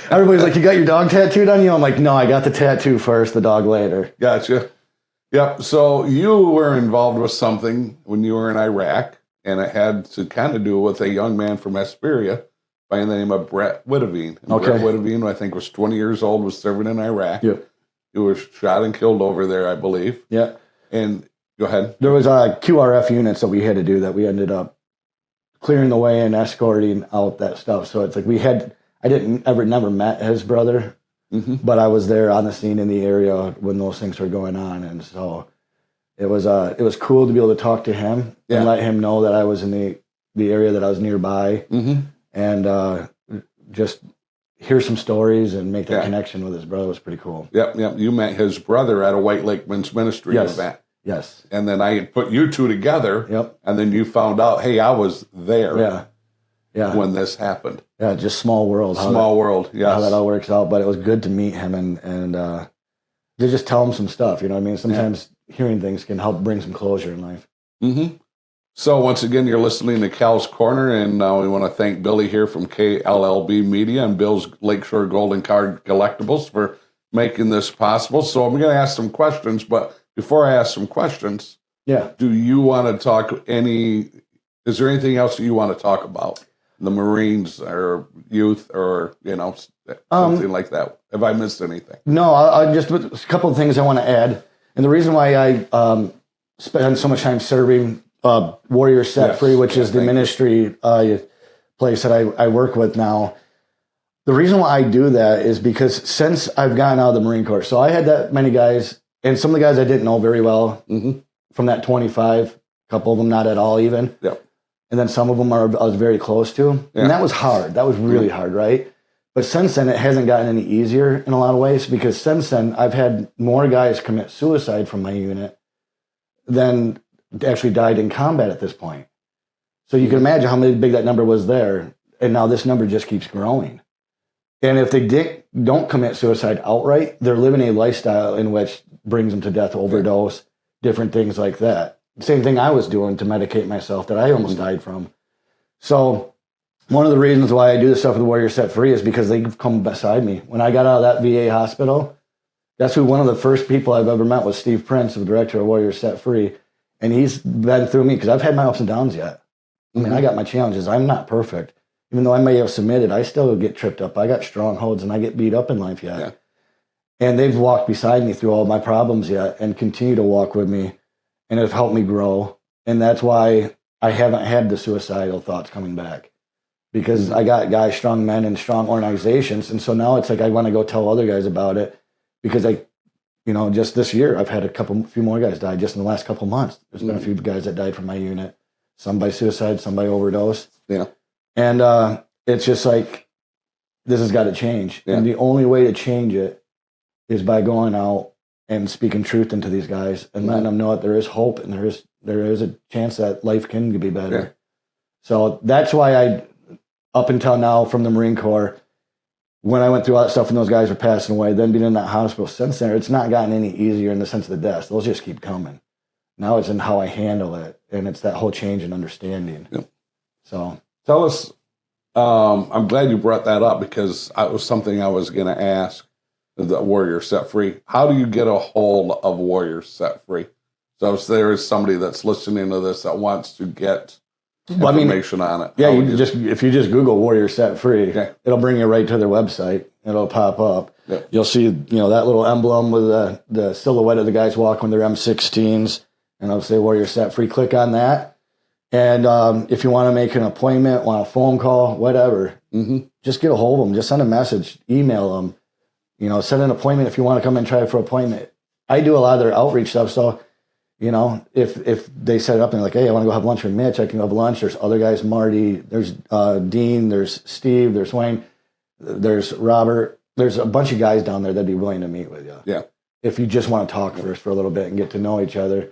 Everybody's like, you got your dog tattooed on you? I'm like, no, I got the tattoo first, the dog later. Gotcha. Yep. So you were involved with something when you were in Iraq, and it had to kind of do with a young man from Hesperia by the name of Brett Whitavine. Brett Whitavine, I think, was 20 years old, was serving in Iraq. Yep. He was shot and killed over there, I believe. Yeah. And go ahead. There was QRF units that we had to do that we ended up clearing the way and escorting out that stuff. So it's like I never met his brother, but I was there on the scene in the area when those things were going on. And so it was cool to be able to talk to him and let him know that I was in the area, that I was nearby, and just hear some stories and make that connection with his brother was pretty cool. Yep. You met his brother at a White Lake Men's Ministry event. Yes. And then I put you two together. Yep. And then you found out, hey, I was there. Yeah. When this happened. Yeah, just small world. Small world, yes. How that all works out. But it was good to meet him and to just tell him some stuff. You know what I mean? Sometimes hearing things can help bring some closure in life. Mm-hmm. So once again, you're listening to Cal's Corner, and we want to thank Billy here from KLLB Media and Bill's Lakeshore Golden Card Collectibles for making this possible. So I'm going to ask some questions, but before I ask some questions, do you want to talk is there anything else you want to talk about? The Marines or youth or, something like that? Have I missed anything? No, I just, a couple of things I want to add. And the reason why I spend so much time serving Warrior Set Free, which is the ministry place that I work with now. The reason why I do that is because since I've gotten out of the Marine Corps, so I had that many guys, and some of the guys I didn't know very well from that 25, a couple of them not at all even. Yep. And then some of them I was very close to. And that was hard. That was really hard, right? But since then, it hasn't gotten any easier in a lot of ways, because since then, I've had more guys commit suicide from my unit than actually died in combat at this point. So you can imagine how big that number was there. And now this number just keeps growing. And if they don't commit suicide outright, they're living a lifestyle in which brings them to death, overdose, different things like that. Same thing I was doing to medicate myself that I almost died from. So one of the reasons why I do this stuff with Warrior Set Free is because they've come beside me. When I got out of that VA hospital, that's who one of the first people I've ever met was Steve Prince, the director of Warrior Set Free. And he's been through me because I've had my ups and downs yet. I mean, I got my challenges. I'm not perfect. Even though I may have submitted, I still get tripped up. I got strongholds and I get beat up in life yet. Yeah. And they've walked beside me through all my problems yet and continue to walk with me and have helped me grow. And that's why I haven't had the suicidal thoughts coming back, because I got guys, strong men and strong organizations. And so now it's like I want to go tell other guys about it, because just this year I've had a few more guys die just in the last couple months. There's been a few guys that died from my unit, some by suicide, some by overdose. Yeah. And it's just like, this has got to change. Yeah. And the only way to change it is by going out and speaking truth into these guys and letting them know that there is hope and there is a chance that life can be better. Yeah. So that's why I, up until now from the Marine Corps, when I went through all that stuff and those guys were passing away, then being in that hospital since then, it's not gotten any easier in the sense of the deaths. Those just keep coming. Now it's in how I handle it. And it's that whole change in understanding. Yep. So tell us, I'm glad you brought that up, because it was something I was going to ask the Warrior Set Free. How do you get a hold of Warrior Set Free? So if there is somebody that's listening to this that wants to get information on it. Yeah, if you just Google Warrior Set Free, it'll bring you right to their website. It'll pop up. Yep. You'll see, that little emblem with the silhouette of the guys walking with their M16s, and it'll say Warrior Set Free. Click on that, And if you want to make an appointment, want a phone call, whatever, just get a hold of them. Just send a message, email them. You know, set an appointment if you want to come and try for an appointment. I do a lot of their outreach stuff, so you know, if they set it up and they're like, hey, I want to go have lunch with Mitch, I can go have lunch. There's other guys, Marty, there's Dean, there's Steve, there's Wayne, there's Robert. There's a bunch of guys down there that'd be willing to meet with you. Yeah. If you just want to talk first for a little bit and get to know each other.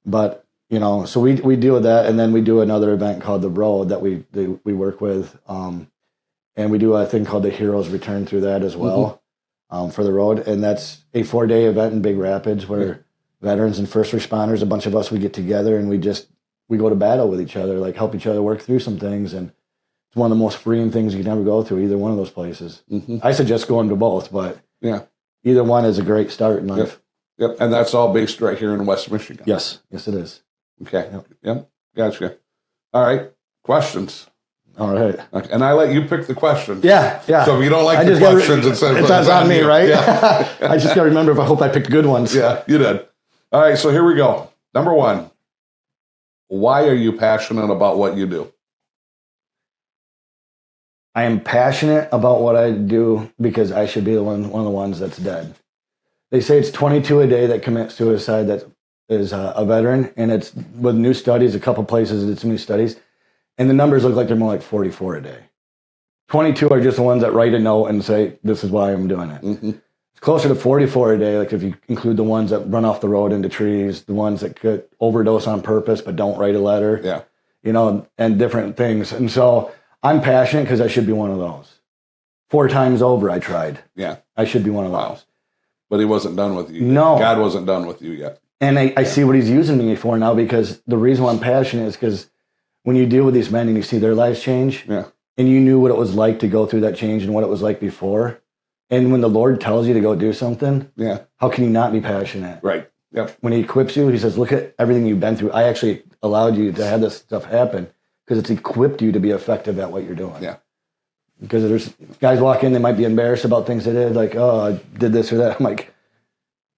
But, you know, so we deal with that. And then we do another event called The Road that we work with. And we do a thing called the Heroes Return through that as well for the road. And that's a 4-day event in Big Rapids where veterans and first responders, a bunch of us, we get together and we go to battle with each other, like help each other work through some things. And it's one of the most freeing things you can ever go through, either one of those places. I suggest going to both, but either one is a great start in life. Yep. And that's all based right here in West Michigan. Yes, it is. Okay. Yep. Gotcha. All right. Questions. All right. Okay. And I let you pick the questions. Yeah. So if you don't like the questions, it's on me, right? Yeah. I just got to remember, I hope I picked good ones. Yeah, you did. All right, so here we go. Number 1, why are you passionate about what you do? I am passionate about what I do because I should be one of the ones that's dead. They say it's 22 a day that commit suicide that is a veteran, and it's with new studies, a couple places it's new studies, and the numbers look like they're more like 44 a day. 22 are just the ones that write a note and say, this is why I'm doing it. It's closer to 44 a day, like if you include the ones that run off the road into trees, the ones that could overdose on purpose but don't write a letter, you know, and different things. And so I'm passionate because I should be one of those. 4 times over I tried. Yeah. I should be one of those. But he wasn't done with you yet. No. God wasn't done with you yet. And I see what he's using me for now, because the reason why I'm passionate is because when you deal with these men and you see their lives change, and you knew what it was like to go through that change and what it was like before, and when the Lord tells you to go do something, how can you not be passionate? Right. Yep. When he equips you, he says, look at everything you've been through. I actually allowed you to have this stuff happen because it's equipped you to be effective at what you're doing. Yeah. Because there's guys walk in, they might be embarrassed about things they did, like, oh, I did this or that. I'm like,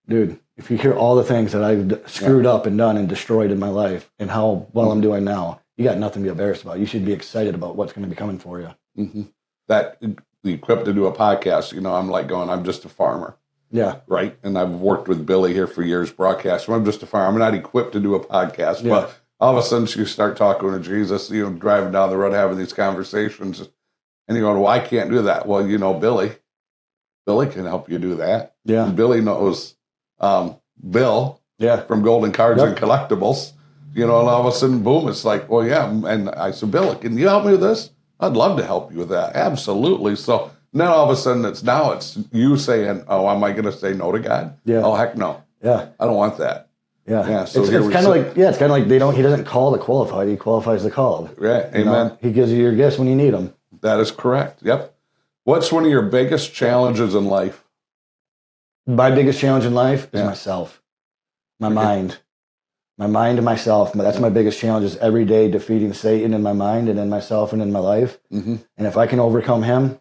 dude, if you hear all the things that I've screwed up and done and destroyed in my life and how well I'm doing now, you got nothing to be embarrassed about. You should be excited about what's going to be coming for you. That the equipped to do a podcast, you know, I'm like going, I'm just a farmer. Yeah. Right. And I've worked with Billy here for years, broadcasting. I'm just a farmer. I'm not equipped to do a podcast. But all of a sudden you start talking to Jesus, you know, driving down the road, having these conversations. And you're going, well, I can't do that. Well, you know, Billy can help you do that. Yeah. And Billy knows Bill from Golden Cards and Collectibles. You know, and all of a sudden, boom, it's like, well, yeah. And I said, Bill, can you help me with this? I'd love to help you with that. Absolutely. So then all of a sudden it's you saying, oh, am I going to say no to God? Yeah. Oh, heck no. Yeah. I don't want that. Yeah. Yeah. So it's kind of like he doesn't call the qualified. He qualifies the called. Right. Amen. You know? He gives you your gifts when you need them. That is correct. Yep. What's one of your biggest challenges in life? My biggest challenge in life is myself, my mind. My mind and myself. That's my biggest challenge, is every day defeating Satan in my mind and in myself and in my life. And if I can overcome him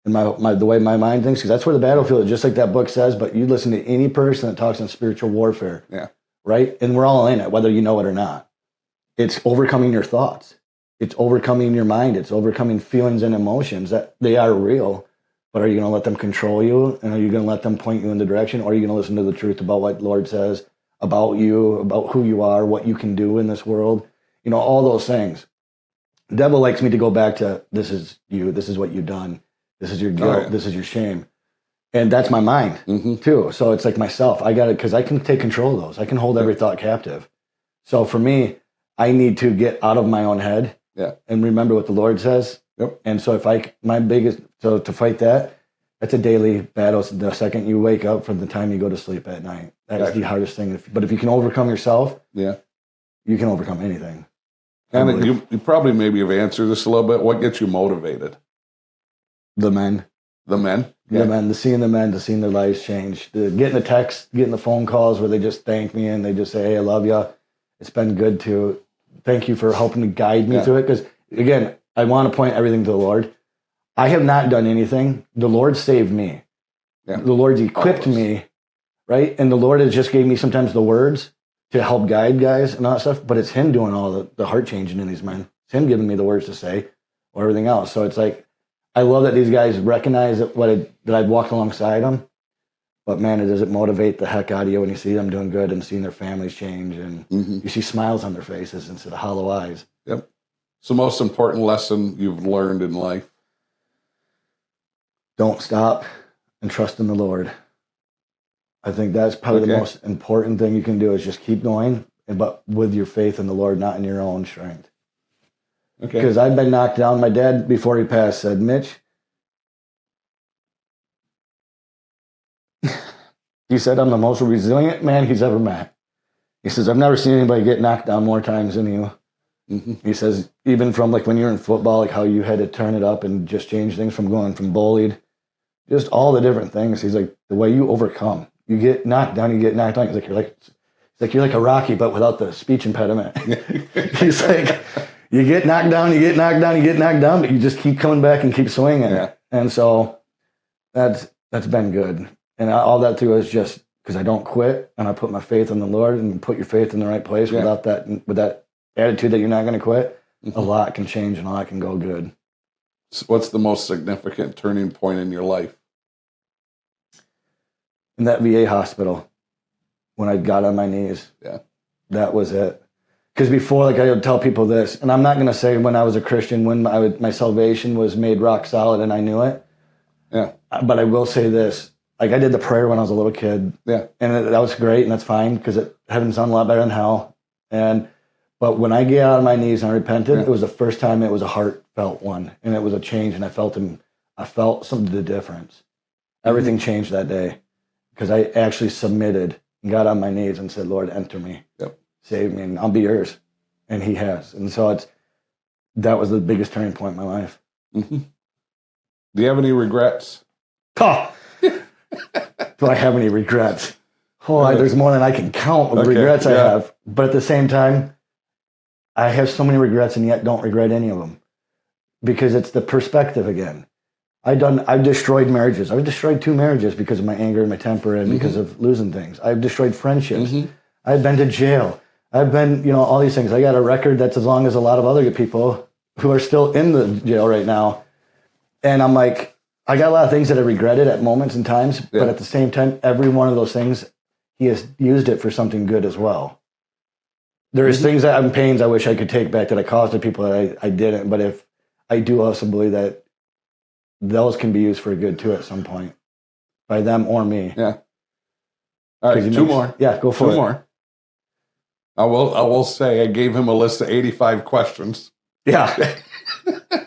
and the way my mind thinks, because that's where the battlefield is, just like that book says, but you listen to any person that talks on spiritual warfare, right? And we're all in it, whether you know it or not. It's overcoming your thoughts. It's overcoming your mind. It's overcoming feelings and emotions that they are real, but are you going to let them control you? And are you going to let them point you in the direction? Or are you going to listen to the truth about what the Lord says about you, about who you are, what you can do in this world, you know, all those things. The devil likes me to go back to, this is you, this is what you've done, this is your guilt, this is your shame. And that's my mind too. So it's like myself, I got it, because I can take control of those. I can hold every thought captive. So for me, I need to get out of my own head and remember what the Lord says. And so to fight that, that's a daily battle. The second you wake up from the time you go to sleep at night, that is the hardest thing. But if you can overcome yourself, you can overcome anything. And you probably maybe have answered this a little bit. What gets you motivated? The men. The men? The men, seeing their lives change. Getting the texts, getting the phone calls where they just thank me and they just say, hey, I love you. It's been good to thank you for helping to guide me through it. Because, again, I want to point everything to the Lord. I have not done anything. The Lord saved me. The Lord's equipped me, right? And the Lord has just gave me sometimes the words to help guide guys and all that stuff, but it's him doing all the heart changing in these men. It's him giving me the words to say or everything else. So it's like, I love that these guys recognize that I'd walk alongside them. But man, does it motivate the heck out of you when you see them doing good and seeing their families change and you see smiles on their faces instead of hollow eyes. Yep. It's the most important lesson you've learned in life. Don't stop and trust in the Lord. I think that's probably the most important thing you can do is just keep going, but with your faith in the Lord, not in your own strength. Okay. Because I've been knocked down. My dad, before he passed, said, Mitch, he said, I'm the most resilient man he's ever met. He says, I've never seen anybody get knocked down more times than you. He says, even from like when you're in football, like how you had to turn it up and just change things from going from bullied, just all the different things. He's like, the way you overcome, you get knocked down, you get knocked down. He's like, you're like a Rocky, but without the speech impediment. He's like, you get knocked down, you get knocked down, you get knocked down, but you just keep coming back and keep swinging. Yeah. And so that's been good. And all that too is just because I don't quit and I put my faith in the Lord and put your faith in the right place with that attitude that you're not going to quit. A lot can change and a lot can go good. So what's the most significant turning point in your life? In that VA hospital, when I got on my knees, that was it. Because before, like I would tell people this, and I'm not going to say when I was a Christian, when my salvation was made rock solid and I knew it. Yeah. But I will say this. Like I did the prayer when I was a little kid. Yeah. And that was great and that's fine because heaven sounds a lot better than hell. But when I get out on my knees and I repented, it was the first time it was a heartfelt one. And it was a change and I felt something of the difference. Everything changed that day because I actually submitted and got on my knees and said, Lord, enter me. Yep. Save me and I'll be yours. And he has. And so that was the biggest turning point in my life. Do you have any regrets? Oh. Do I have any regrets? There's more than I can count with the regrets I have. But at the same time, I have so many regrets and yet don't regret any of them. Because it's the perspective again. I've destroyed marriages. I've destroyed 2 marriages because of my anger and my temper and because of losing things. I've destroyed friendships. I've been to jail. I've been, all these things. I got a record that's as long as a lot of other people who are still in the jail right now. And I'm like, I got a lot of things that I regretted at moments and times, but at the same time, every one of those things, he has used it for something good as well. There's things that I'm pains I wish I could take back that I caused to people that I didn't, but if I do also believe that those can be used for good too at some point by them or me. Yeah. All right, 2 more. Yeah, go for it. 2 more. I will say I gave him a list of 85 questions. Yeah.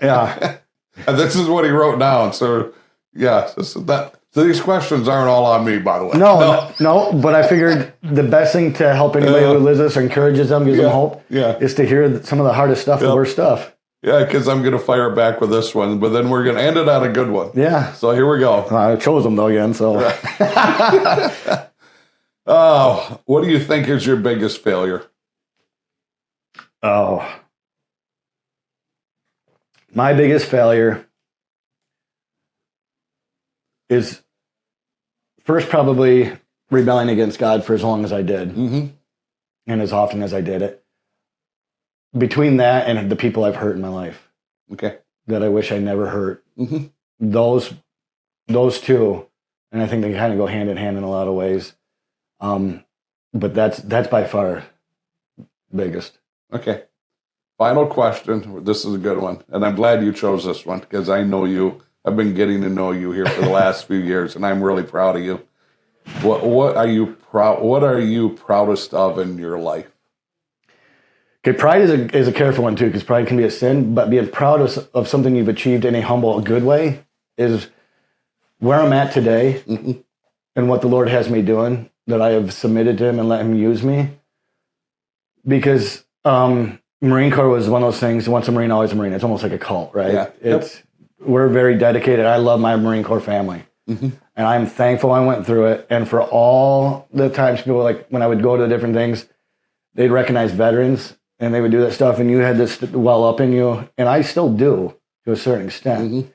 Yeah. And this is what he wrote down. So, so these questions aren't all on me, by the way. No, but I figured the best thing to help anybody who lives this or encourages them, gives them hope, is to hear some of the hardest stuff, the worst stuff. Yeah, because I'm going to fire back with this one, but then we're going to end it on a good one. Yeah. So here we go. I chose them, though, again, so. What do you think is your biggest failure? My biggest failure is first probably rebelling against God for as long as I did and as often as I did it. Between that and the people I've hurt in my life that I wish I never hurt, those 2, and I think they kind of go hand in hand in a lot of ways. But that's by far biggest. Okay. Final question. This is a good one. And I'm glad you chose this one because I know you. I've been getting to know you here for the last few years, and I'm really proud of you. What are you proudest of in your life? Okay, pride is a careful one too, because pride can be a sin, but being proud of something you've achieved in a humble, good way is where I'm at today and what the Lord has me doing, that I have submitted to him and let him use me. Because Marine Corps was one of those things, once a Marine, always a Marine. It's almost like a cult, right? Yeah. We're very dedicated. I love my Marine Corps family. And I'm thankful I went through it. And for all the times people, like when I would go to different things, they'd recognize veterans and they would do that stuff. And you had this well up in you. And I still do to a certain extent.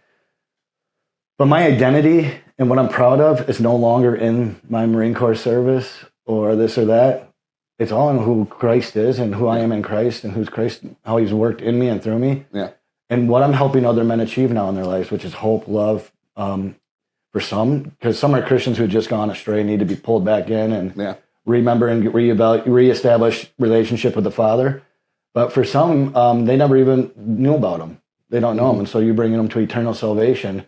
But my identity and what I'm proud of is no longer in my Marine Corps service or this or that. it's all in who Christ is and who I am in Christ and who's Christ, how he's worked in me and through me. Yeah. And what I'm helping other men achieve now in their lives, which is hope, love, for some, because some are Christians who have just gone astray, need to be pulled back in and remember and reestablish relationship with the Father. But for some, they never even knew about him. They don't know him. And so you're bringing them to eternal salvation.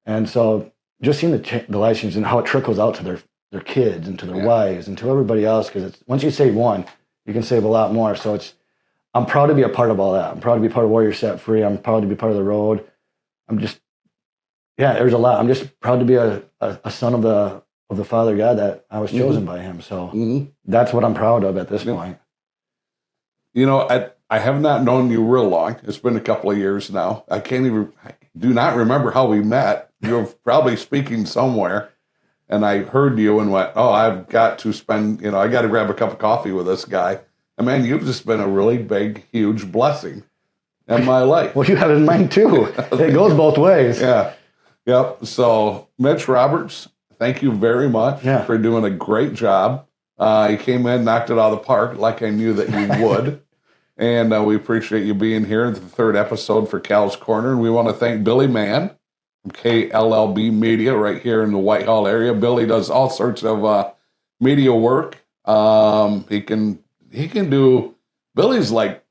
And so just seeing the lives change and how it trickles out to their kids and to their wives and to everybody else, because once you save one, you can save a lot more. So I'm proud to be a part of all that. I'm proud to be part of Warriors Set Free. I'm proud to be part of the road. There's a lot. I'm just proud to be a son of the Father God, that I was chosen by him. So that's what I'm proud of at this point. You know, I have not known you real long. It's been a couple of years now. I do not remember how we met. You were probably speaking somewhere, and I heard you and went, oh, I've got to I got to grab a cup of coffee with this guy. And man, you've just been a really big, huge blessing in my life. Well, you have it in mine too. It goes both ways. Yeah. Yep. So, Mitch Roberts, thank you very much for doing a great job. You came in, knocked it out of the park like I knew that you would. And we appreciate you being here in the third episode for Cal's Corner. And we want to thank Billy Mann from KLLB Media right here in the Whitehall area. Billy does all sorts of media work. He can do, Billy's like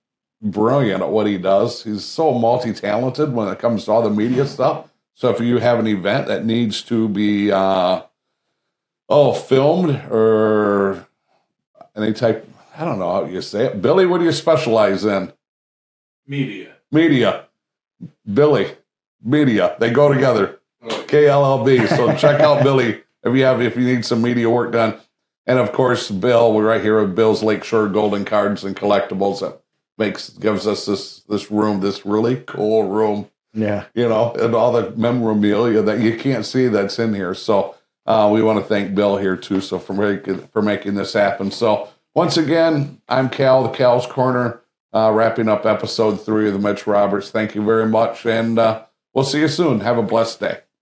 brilliant at what he does. He's so multi-talented when it comes to all the media stuff. So if you have an event that needs to be filmed or any type, I don't know how you say it. Billy, what do you specialize in? Media. Billy, media. They go together. KLLB. So check out Billy if you need some media work done. And of course, Bill, we're right here with Bill's Lakeshore Golden Cards and Collectibles that gives us this room, this really cool room. Yeah. You know, and all the memorabilia that you can't see that's in here. So we want to thank Bill here too. So for making this happen. So once again, I'm Cal, the Cal's Corner, wrapping up episode 3 of the Mitch Roberts. Thank you very much. And we'll see you soon. Have a blessed day.